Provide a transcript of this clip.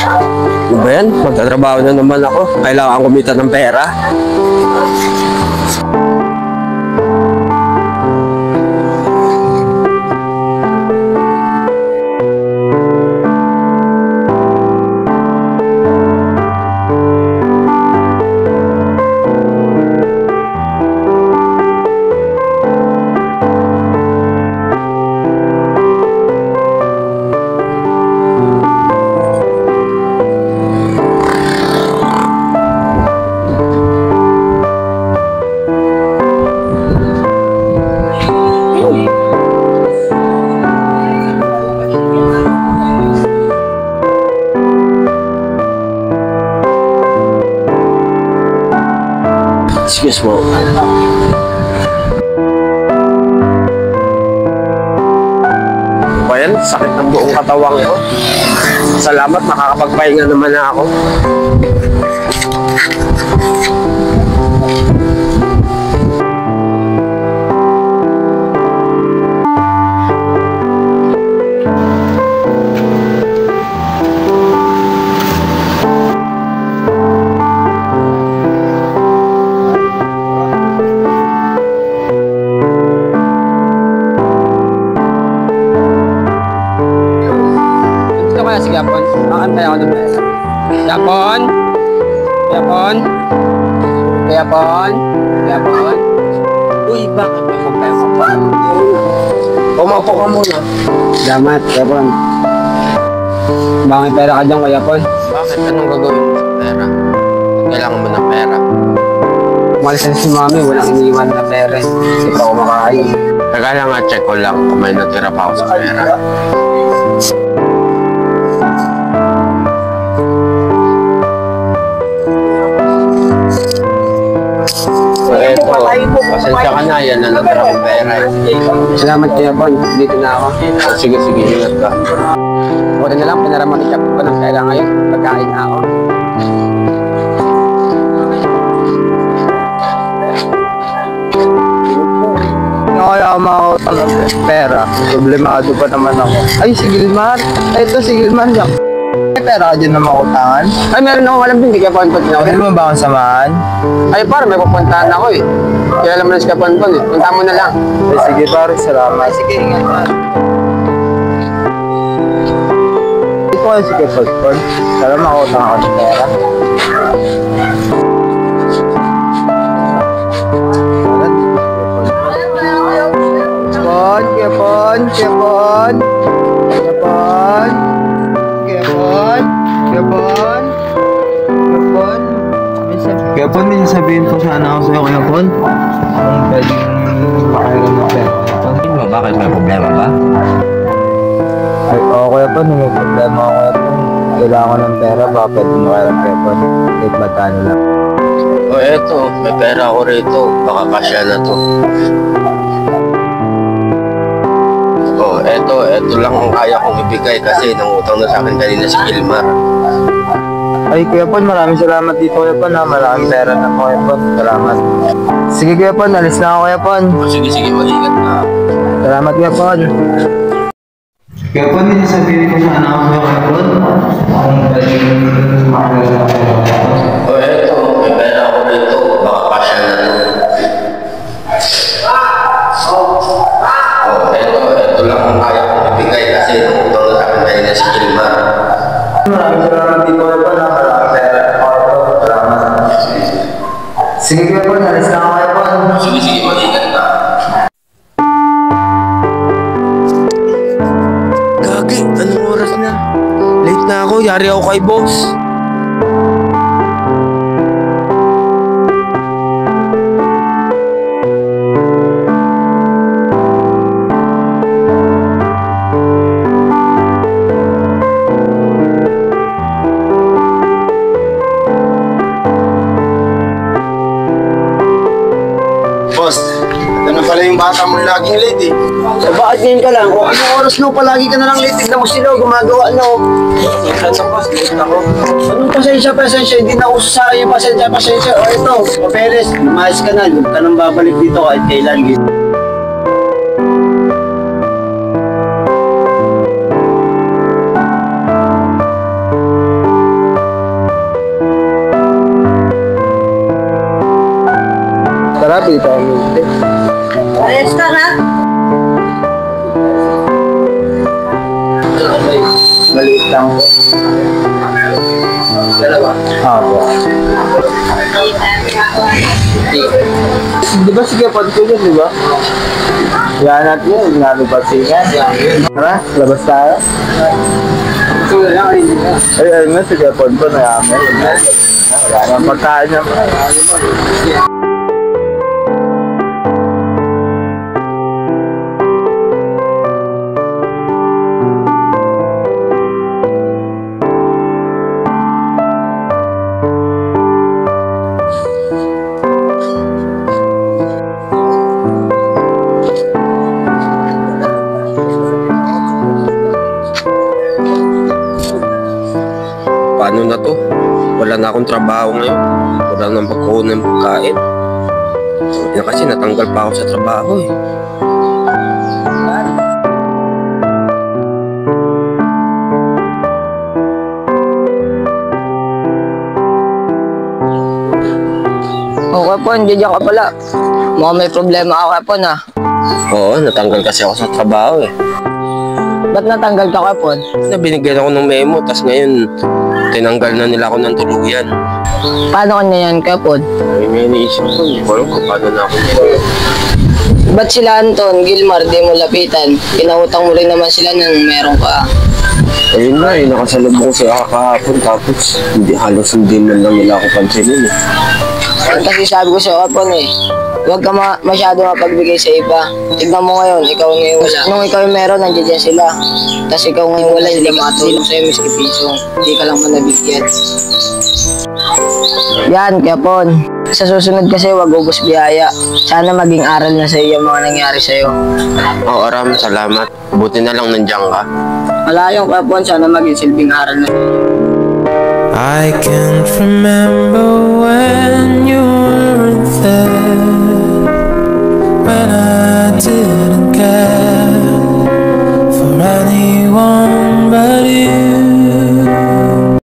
Ano ba yan? Magtatrabaho na naman ako. Kailangan kumita ng pera. Excuse mo. Ayan, sakit ng buong katawang ko. Salamat, makakapagpahinga naman na ako. Si Gapon, makantay ako ng pera. Gapon? Gapon? Gapon? Gapon? Uy, bakit may problema pa? Umapo ka muna. Salamat, Gapon. Baka may pera ka dyan, Gapon. Bakit? Anong gagawin mo sa pera? Kailangan mo ng pera. Umalis na si Mami, walang iniwan na pera. Hindi pa ako makakain. Teka lang nga, check ko lang kung may natira pa ako sa pera. Pasensya ka na, yan na natira kong pera. Salamat, Gapon. Dito na ako. Sige, ingat ka. Buti na lang, pinaraman ni Gapon ng pera ngayon. Pagkain na ako. Kaya ako ng pera. Problemado pa naman ako. Ay, si Gilmar. Ay, ito si Gilmar. May pera ka dyan na makutangan? Ay, meron ako alam din. Hindi ka panpon na ako. Pwede mo ba akong samahan? Ay, parang may pupuntahan ako eh. Kaya alam mo na si Kapanpon eh. Punta mo na lang. Ay, sige pare, salamat. Ay, sige, ingat na. Ito kayo si Kapanpon. Sana makutangan ako ng pera. Kepon, Kepon, Kepon, Kepon, Kepon, Kepon, Kepon, may sasabihin ko sana ako sa'yo, Kepon. Kung pwedeng makailan ng pera, Kepon. Hindi mo, bakit may problema ba? Ay, oo, Kepon, may problema ako, Kepon. Kailangan ko ng pera, baka pwede makailan, Kepon. Kahit magkano lang. O eto, may pera ako rito. Baka kasya na to. Ito lang ang kaya kong ibigay kasi nangutang na sa akin kanina si Gilmar. Ay, Kuya Pon, maraming salamat dito, Kuya Pon, ha. Malaking pera na, Kuya Pon. Salamat. Sige, Kuya Pon, alis na ako, Kuya Pon. Sige, mag-ingat na. Salamat, Kuya Pon. Kuya Pon, may sasabihin ko sana ako sa'yo, Kuya Pon. Kung pwedeng makilala ako, Kuya Pon. O eto, may pera ako rito. Baka kasya na to. Ito lang ang kaya kong ibigay kasi nangutang na sa akin kanina si Gilmar. Maraming salamat dito, Kuya Pon, ha. Malaking pera na, Kuya Pon. Salamat. Sige, Kuya Pon, alis na ako, Kuya Pon. Sige, mag-ingat na. Gagi, anong oras na? Late na ako, yari ako kay boss. Boss, ano pala yung bata mo laging late eh? So, bakit ngayon ka lang? O anong oras no? Palagi ka na lang late. Tignan mo sila, gumagawa no. Boss, late ako. Anong pasensya? Hindi na uso sa akin yung pasensya. O ito, papeles, lumayas ka na. Huwag ka nang babalik dito kahit kailan. Tara, pili tayo minti. Ayos ka na? Maliit lang po. Dalawa. Apo. Di ba sige, pod ko yun, di ba? Yan natin yun, nalupasingan. Tara, labas tayo. Ay, ayun na, sige, pod ko na yaman. Wala nang pagkain naman. Paano na to? Wala na akong trabaho ngayon. Wala nang pagkukuha ng pagkain. Sabi na kasi natanggal pa ako sa trabaho eh. Okay po, hindi ka pala. Mukhang may problema ako po na. Oo, natanggal kasi ako sa trabaho eh. Ba't natanggal ka kapon? Binigyan ako ng memo, tas ngayon tinanggal na nila ako ng tuluyan. Paano kanya yan kapon? Ay, may naisip ko, hindi ko alam kung paano na ako nito. Ba't sila Anton, Gilmar, di mo lapitan? Pinautang mo rin naman sila ng meron ka. Ayun na, nakasalubong ko sa kahapon, tapos halos hindi man lang nila ako pansinin eh. Kasi sabi ko sa kapon eh, huwag ka masyado mapagbigay sa iba. Tignan mo ngayon, ikaw ngayon wala. Nung ikaw yung meron, nandiyan dyan sila. Tapos ikaw ngayon wala, hindi makatulong sa'yo, miski piso. Hindi ka lang manabigyan. Yan, kapon. Sa susunod kasi, wag ubos biyaya. Sana maging aral na sa'yo yung mga nangyari sa'yo. Oo, Ram, salamat. Buti na lang nandiyan ka. Wala yung kapon, sana maging silbing aral na sa'yo. I can't remember when you were there.